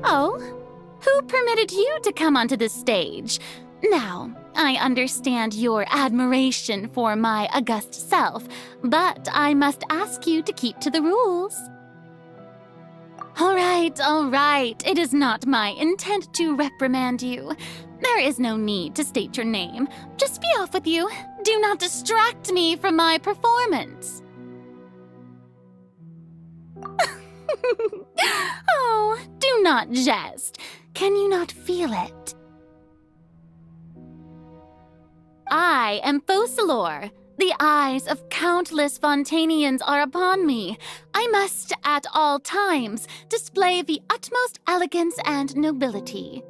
Oh, who permitted you to come onto this stage? Now, I understand your admiration for my august self, but I must ask you to keep to the rules. All right. It is not my intent to reprimand you. There is no need to state your name. Just be off with you. Do not distract me from my performance. Oh, do not jest. Can you not feel it? I am Focalors. The eyes of countless Fontainians are upon me. I must, at all times, display the utmost elegance and nobility.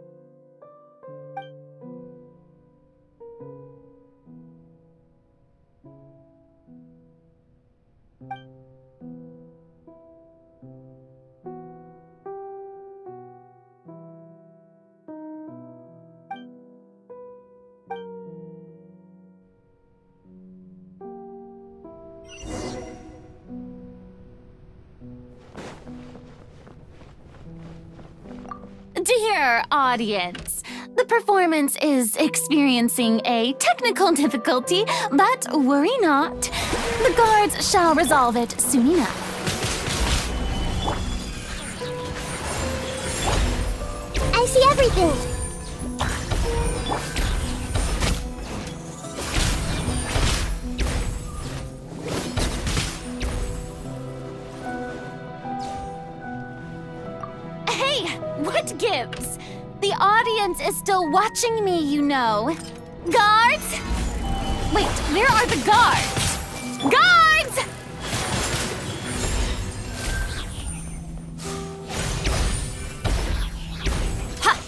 Dear audience, the performance is experiencing a technical difficulty, but worry not. The guards shall resolve it soon enough. I see everything. What gives? The audience is still watching me, you know. Guards? Wait, where are the guards? Guards! Ha!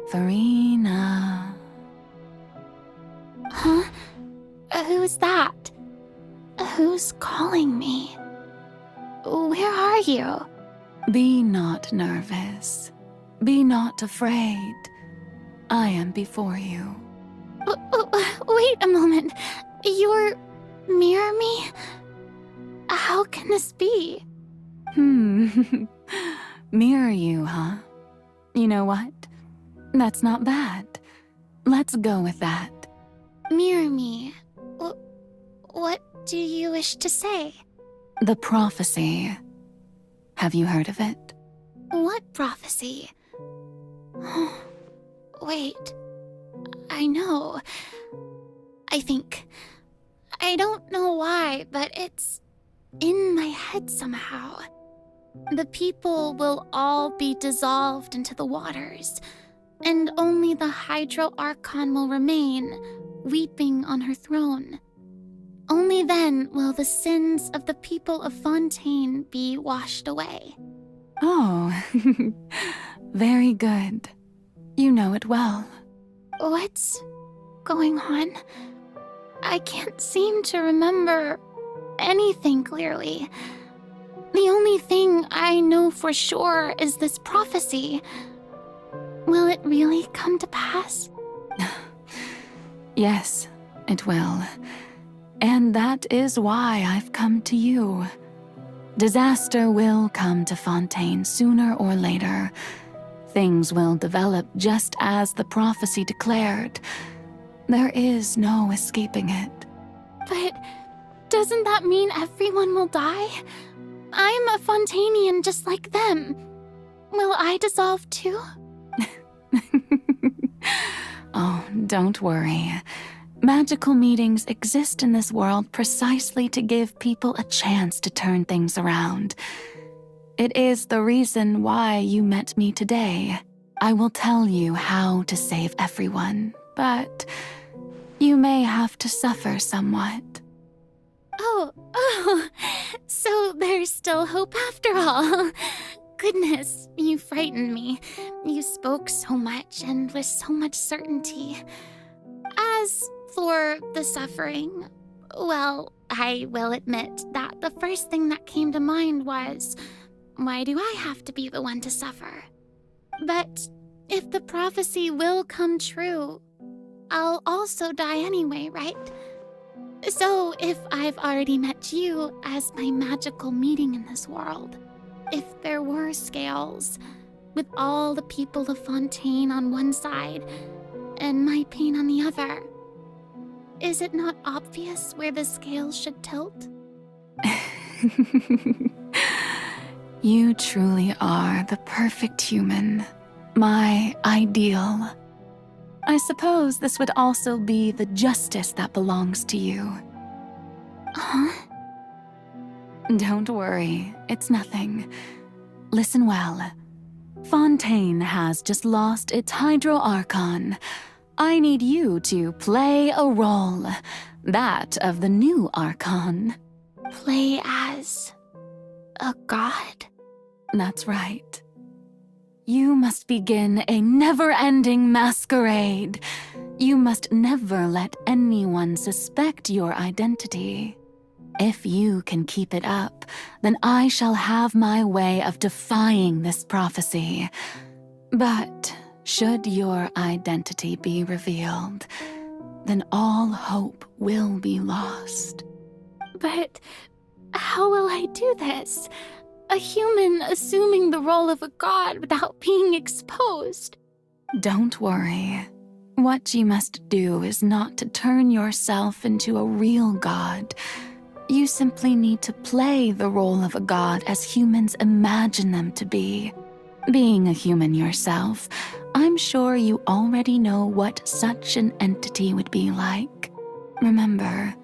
Furina. Huh? Who's that? Who's calling me? Where are you? Be not nervous. Be not afraid. I am before you. Wait a moment. You're mirror me? How can this be? Mirror you, huh? You know what? That's not bad. Let's go with that. Mirror me? What do you wish to say? The prophecy. Have you heard of it? What prophecy? Wait. I know. I think. I don't know why, but it's in my head somehow. The people will all be dissolved into the waters, and only the Hydro Archon will remain, weeping on her throne. Only then will the sins of the people of Fontaine be washed away. Oh, very good. You know it well. What's going on? I can't seem to remember anything clearly. The only thing I know for sure is this prophecy. Will it really come to pass? Yes, it will. And that is why I've come to you. Disaster will come to Fontaine sooner or later. Things will develop just as the prophecy declared. There is no escaping it. But doesn't that mean everyone will die? I'm a Fontainian just like them. Will I dissolve too? Oh, don't worry. Magical meetings exist in this world precisely to give people a chance to turn things around. It is the reason why you met me today. I will tell you how to save everyone, but you may have to suffer somewhat. Oh, so there's still hope after all. Goodness, you frightened me. You spoke so much and with so much certainty. As for the suffering, well, I will admit that the first thing that came to mind was, why do I have to be the one to suffer? But if the prophecy will come true, I'll also die anyway, right? So if I've already met you as my magical meeting in this world, if there were scales, with all the people of Fontaine on one side and my pain on the other, is it not obvious where the scales should tilt? You truly are the perfect human, my ideal. I suppose this would also be the justice that belongs to you. Huh? Don't worry, it's nothing. Listen well. Fontaine has just lost its Hydro Archon. I need you to play a role, that of the new Archon. Play as a god? That's right. You must begin a never-ending masquerade. You must never let anyone suspect your identity. If you can keep it up, then I shall have my way of defying this prophecy. But should your identity be revealed, then all hope will be lost. But how will I do this? A human assuming the role of a god without being exposed. Don't worry. What you must do is not to turn yourself into a real god. You simply need to play the role of a god as humans imagine them to be. Being a human yourself, I'm sure you already know what such an entity would be like. Remember,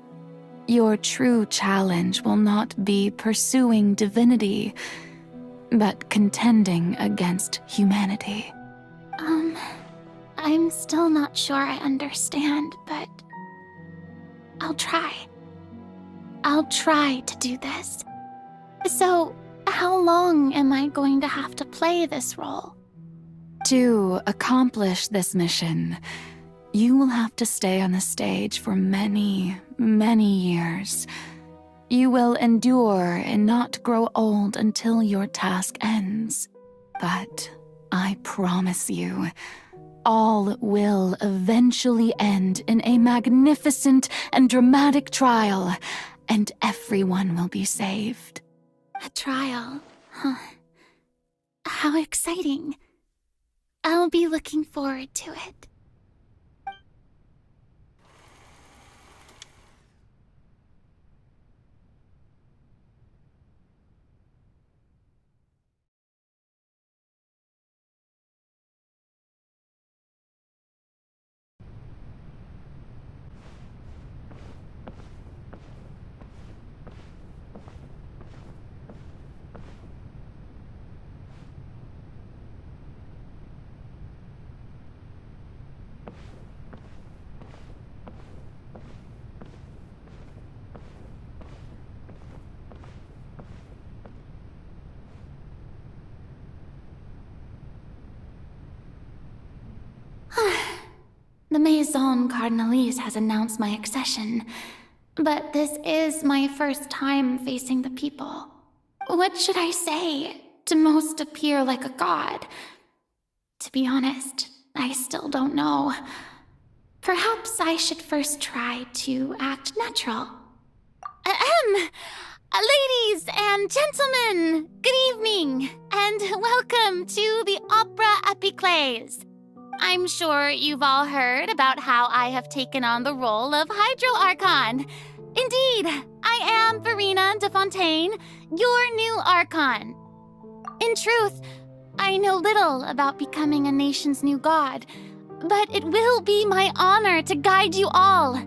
your true challenge will not be pursuing divinity, but contending against humanity. I'm still not sure I understand, but I'll try. I'll try to do this. So, how long am I going to have to play this role? To accomplish this mission, you will have to stay on the stage for many, many years. You will endure and not grow old until your task ends. But I promise you, all will eventually end in a magnificent and dramatic trial, and everyone will be saved. A trial, huh? How exciting. I'll be looking forward to it. The Maison Cardinalise has announced my accession, but this is my first time facing the people. What should I say to most appear like a god? To be honest, I still don't know. Perhaps I should first try to act natural. Ladies and gentlemen, good evening, and welcome to the Opera Epiclese. I'm sure you've all heard about how I have taken on the role of Hydro Archon. Indeed, I am Furina de Fontaine, your new Archon. In truth, I know little about becoming a nation's new god, but it will be my honor to guide you all.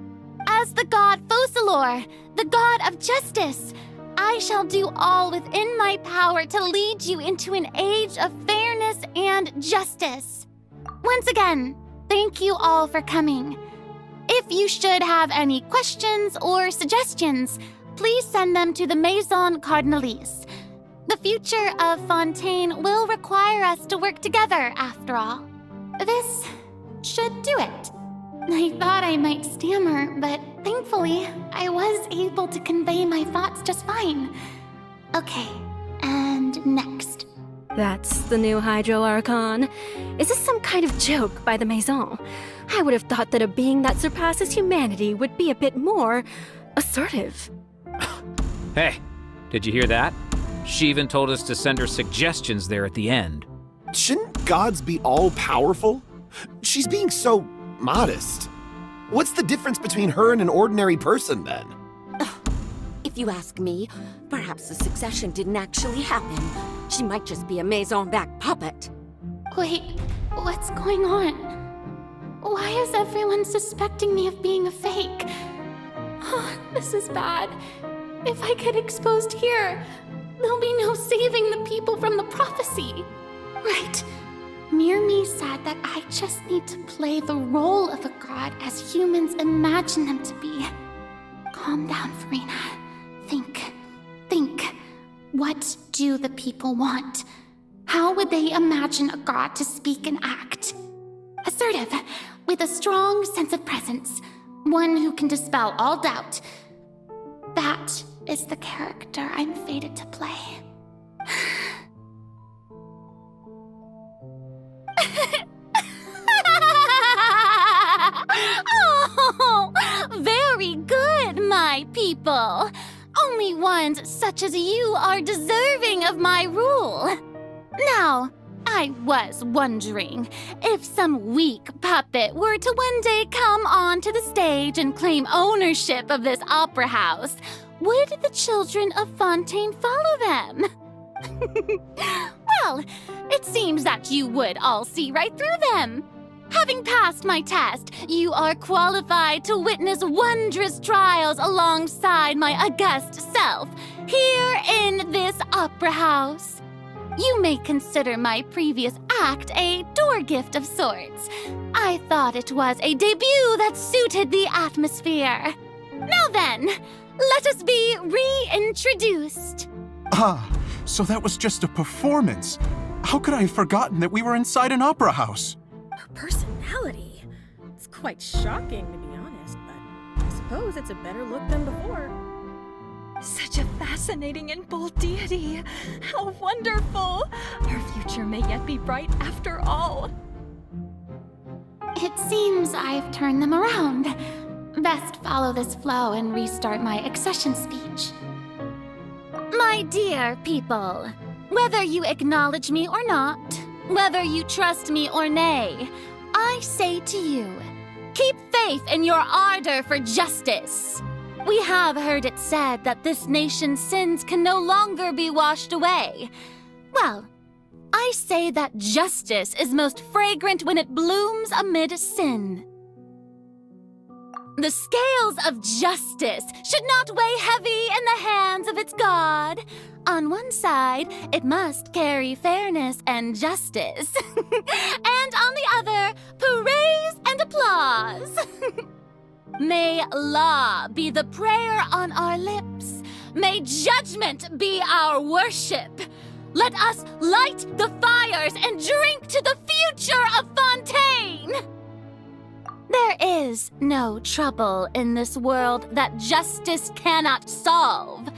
As the god Focalors, the god of justice, I shall do all within my power to lead you into an age of fairness and justice. Once again, thank you all for coming. If you should have any questions or suggestions, please send them to the Maison Cardinalise. The future of Fontaine will require us to work together, after all. This should do it. I thought I might stammer, but thankfully, I was able to convey my thoughts just fine. Okay, and next. That's the new Hydro Archon. Is this some kind of joke by the Maison? I would have thought that a being that surpasses humanity would be a bit more assertive. Hey, did you hear that? She even told us to send her suggestions there at the end. Shouldn't gods be all-powerful? She's being so modest. What's the difference between her and an ordinary person, then? If you ask me, perhaps the succession didn't actually happen. She might just be a Maison back puppet. Wait, what's going on? Why is everyone suspecting me of being a fake? Oh, this is bad. If I get exposed here, there'll be no saving the people from the prophecy. Right. Mirmi said that I just need to play the role of a god as humans imagine them to be. Calm down, Furina. Think. What do the people want? How would they imagine a god to speak and act? Assertive, with a strong sense of presence. One who can dispel all doubt. That is the character I'm fated to play. Oh, very good, my people. Only ones such as you are deserving of my rule. Now, I was wondering if some weak puppet were to one day come onto the stage and claim ownership of this opera house, would the children of Fontaine follow them? Well, it seems that you would all see right through them. Having passed my test, you are qualified to witness wondrous trials alongside my august self, here in this opera house. You may consider my previous act a door gift of sorts. I thought it was a debut that suited the atmosphere. Now then, let us be reintroduced. Ah, so that was just a performance. How could I have forgotten that we were inside an opera house? Her personality. It's quite shocking, to be honest, but I suppose it's a better look than before. Such a fascinating and bold deity. How wonderful! Our future may yet be bright after all. It seems I've turned them around. Best follow this flow and restart my accession speech. My dear people, whether you acknowledge me or not, whether you trust me or nay, I say to you, keep faith in your ardor for justice. We have heard it said that this nation's sins can no longer be washed away. Well, I say that justice is most fragrant when it blooms amid sin. The scales of justice should not weigh heavy in the hands of its God. On one side, it must carry fairness and justice. And on the other, praise and applause. May law be the prayer on our lips. May judgment be our worship. Let us light the fires and drink to the future of Fontaine. There no trouble in this world that justice cannot solve.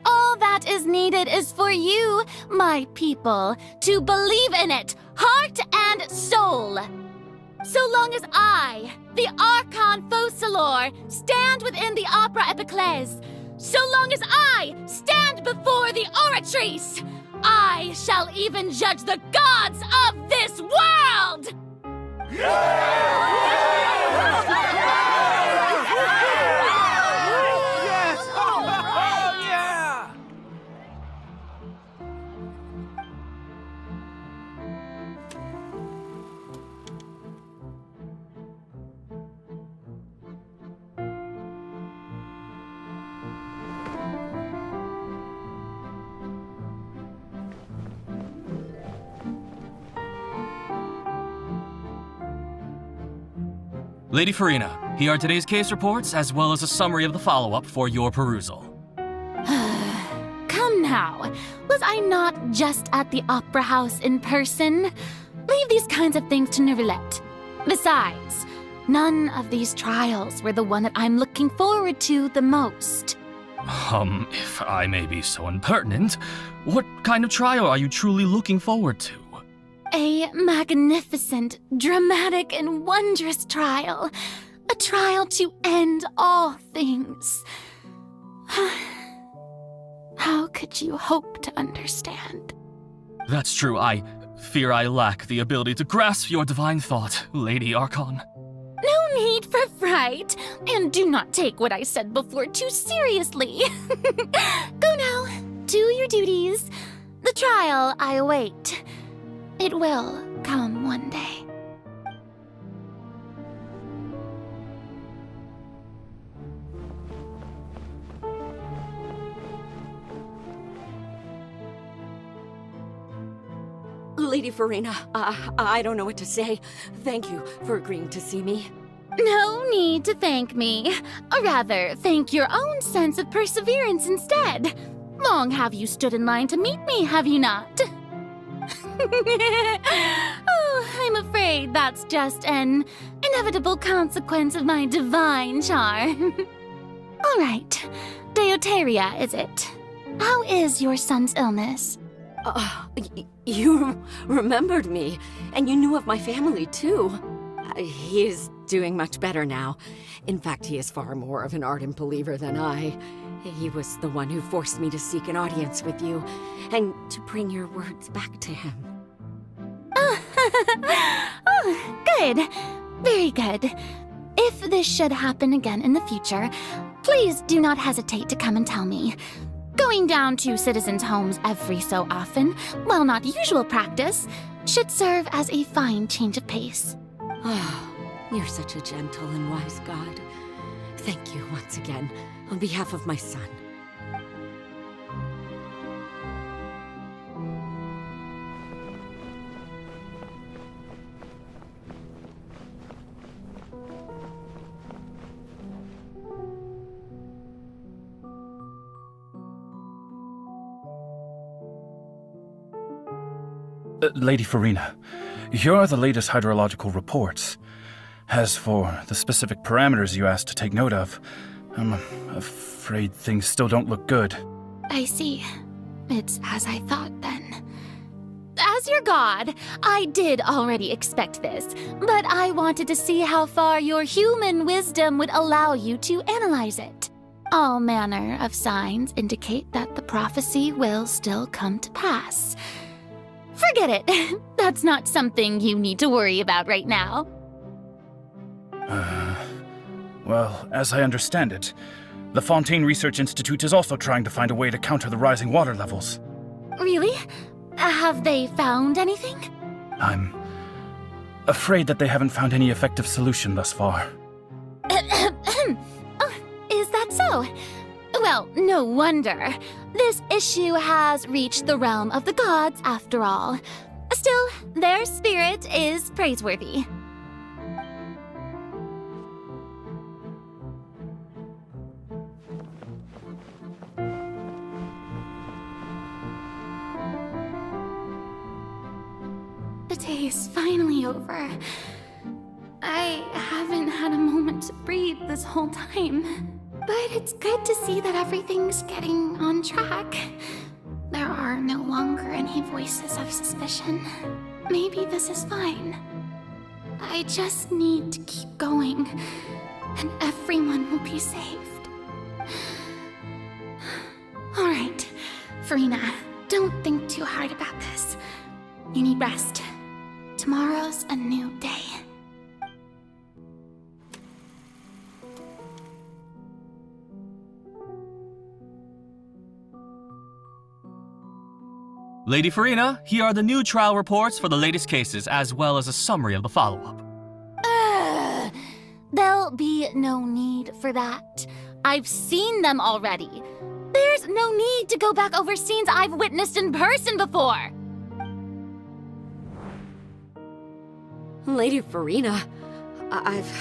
All that is needed is for you, my people, to believe in it, heart and soul. So long as I, the Archon focalors, stand within the Opera Epiclese, so long as I stand before the Oratrice, I shall even judge the gods of this world! Lady Furina, here are today's case reports, as well as a summary of the follow-up for your perusal. Come now. Was I not just at the Opera House in person? Leave these kinds of things to Neuvillette. Besides, none of these trials were the one that I'm looking forward to the most. If I may be so impertinent, what kind of trial are you truly looking forward to? A magnificent, dramatic, and wondrous trial. A trial to end all things. How could you hope to understand? That's true. I fear I lack the ability to grasp your divine thought, Lady Archon. No need for fright, and do not take what I said before too seriously. Go now, do your duties. The trial I await. It will come one day. Lady Furina, I don't know what to say. Thank you for agreeing to see me. No need to thank me. Or rather, thank your own sense of perseverance instead. Long have you stood in line to meet me, have you not? Oh, I'm afraid that's just an inevitable consequence of my divine charm. All right, Deoteria, is it? How is your son's illness? You remembered me, and you knew of my family, too. He is doing much better now. In fact, he is far more of an ardent believer than I. He was the one who forced me to seek an audience with you, and to bring your words back to him. Oh, good. Very good. If this should happen again in the future, please do not hesitate to come and tell me. Going down to citizens' homes every so often, while not usual practice, should serve as a fine change of pace. Oh, you're such a gentle and wise god. Thank you once again, on behalf of my son. Lady Furina, here are the latest hydrological reports. As for the specific parameters you asked to take note of, I'm afraid things still don't look good. I see. It's as I thought then. As your god, I did already expect this, but I wanted to see how far your human wisdom would allow you to analyze it. All manner of signs indicate that the prophecy will still come to pass. Forget it. That's not something you need to worry about right now. Well, as I understand it, the Fontaine Research Institute is also trying to find a way to counter the rising water levels. Really? Have they found anything? I'm afraid that they haven't found any effective solution thus far. Oh, is that so? Well, no wonder. This issue has reached the realm of the gods, after all. Still, their spirit is praiseworthy. The day is finally over. I haven't had a moment to breathe this whole time. But it's good to see that everything's getting on track. There are no longer any voices of suspicion. Maybe this is fine. I just need to keep going, and everyone will be saved. Alright, Furina, don't think too hard about this. You need rest. Tomorrow's a new day. Lady Furina, here are the new trial reports for the latest cases, as well as a summary of the follow-up. There'll be no need for that. I've seen them already. There's no need to go back over scenes I've witnessed in person before. Lady Furina, I've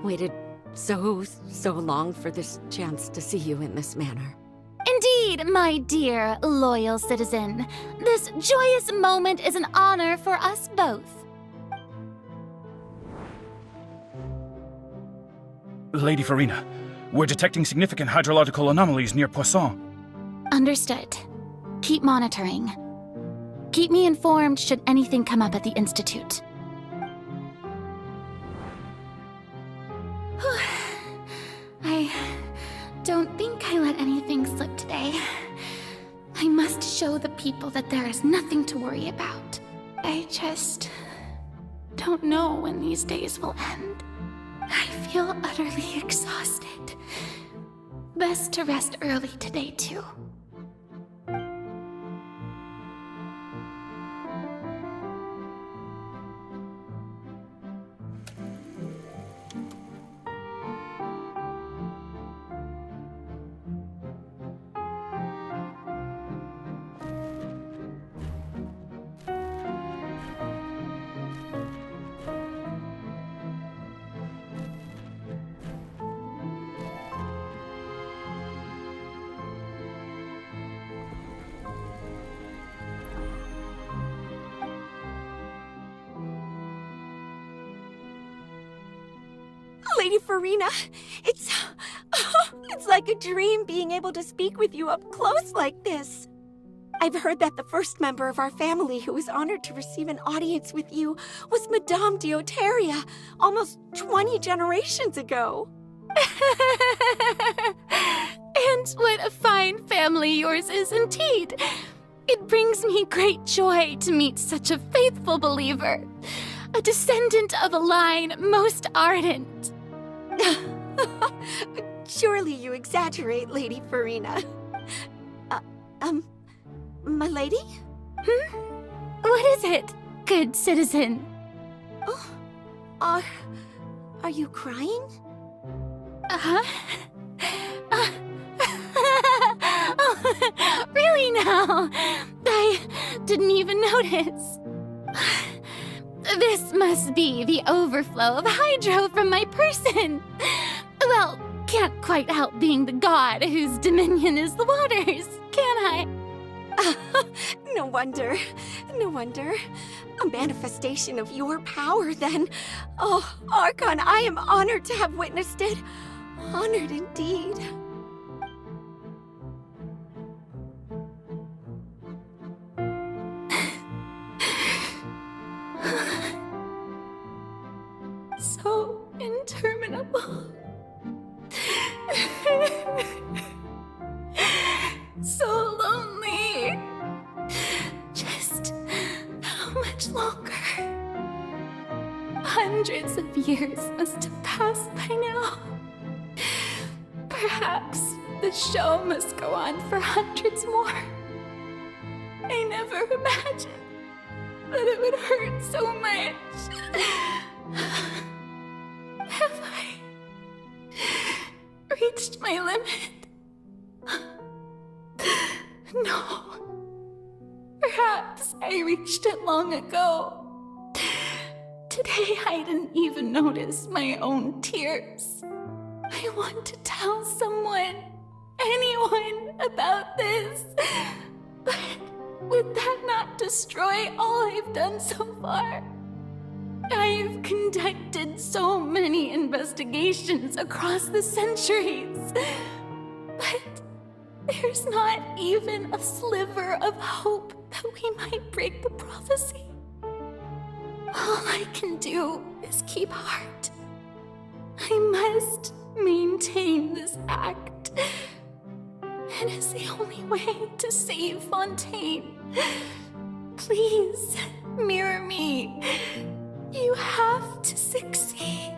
waited so long for this chance to see you in this manner. Indeed, my dear, loyal citizen. This joyous moment is an honor for us both. Lady Furina, we're detecting significant hydrological anomalies near Poisson. Understood. Keep monitoring. Keep me informed should anything come up at the Institute. I don't think I let anything slip today. I must show the people that there is nothing to worry about. I just don't know when these days will end. I feel utterly exhausted. Best to rest early today, too. Lady Furina, it's like a dream being able to speak with you up close like this. I've heard that the first member of our family who was honored to receive an audience with you was Madame Dioteria, almost 20 generations ago. And what a fine family yours is indeed. It brings me great joy to meet such a faithful believer, a descendant of a line most ardent. Surely you exaggerate, Lady Furina. My lady? What is it, good citizen? Oh, are you crying? Oh, really now? I didn't even notice. This must be the overflow of hydro from my person. Well, can't quite help being the god whose dominion is the waters, can I? No wonder. No wonder. A manifestation of your power, then. Oh, Archon, I am honored to have witnessed it. Honored indeed. So interminable. So lonely. Just how much longer? Hundreds of years must have passed by now. Perhaps the show must go on for hundreds more. I never imagined that it would hurt so much. Have I reached my limit? No. Perhaps I reached it long ago. Today I didn't even notice my own tears. I want to tell someone, anyone, about this. But would that not destroy all I've done so far? I I've conducted so many investigations across the centuries, but there's not even a sliver of hope that we might break the prophecy. All I can do is keep heart. I must maintain this act. It is the only way to save Fontaine. Please, mirror me. You have to succeed.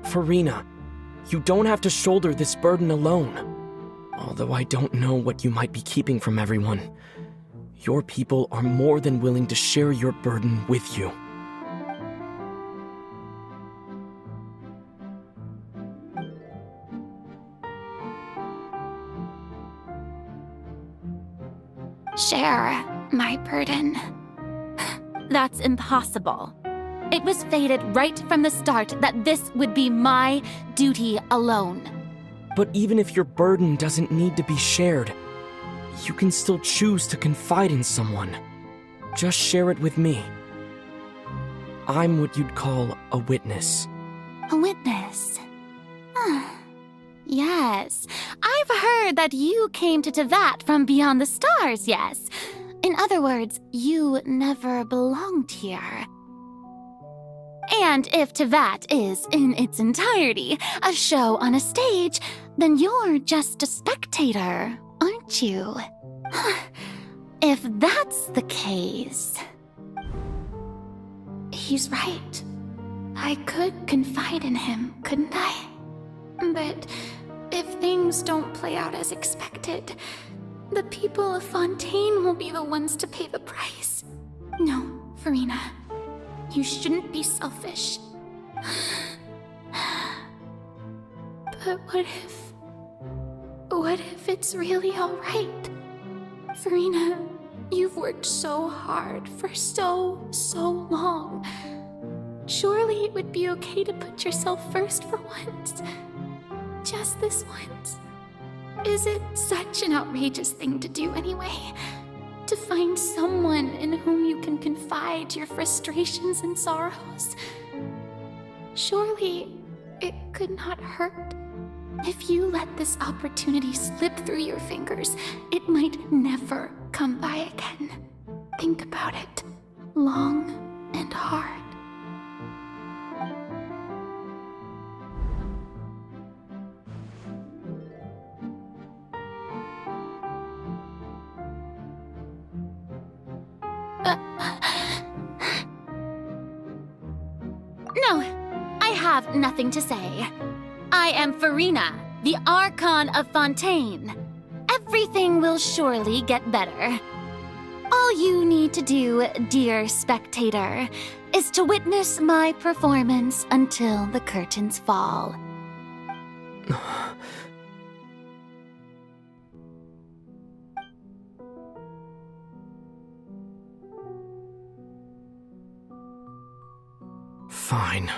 Furina, you don't have to shoulder this burden alone. Although I don't know what you might be keeping from everyone, your people are more than willing to share your burden with you. Share my burden. That's impossible. It was fated right from the start that this would be my duty alone. But even if your burden doesn't need to be shared, you can still choose to confide in someone. Just share it with me. I'm what you'd call a witness. A witness? Yes, I've heard that you came to Tevat from beyond the stars, yes. In other words, you never belonged here. And if Tevat is, in its entirety, a show on a stage, then you're just a spectator, aren't you? If that's the case... He's right. I could confide in him, couldn't I? But if things don't play out as expected, the people of Fontaine will be the ones to pay the price. No, Furina. You shouldn't be selfish. But what if it's really all right? Furina, you've worked so hard for so long. Surely it would be okay to put yourself first for once. Just this once. Is it such an outrageous thing to do anyway? To find someone in whom you can confide your frustrations and sorrows? Surely it could not hurt. If you let this opportunity slip through your fingers, it might never come by again. Think about it long and hard. No, I have nothing to say. I am Furina, the Archon of Fontaine. Everything will surely get better. All you need to do, dear spectator, is to witness my performance until the curtains fall. Fine.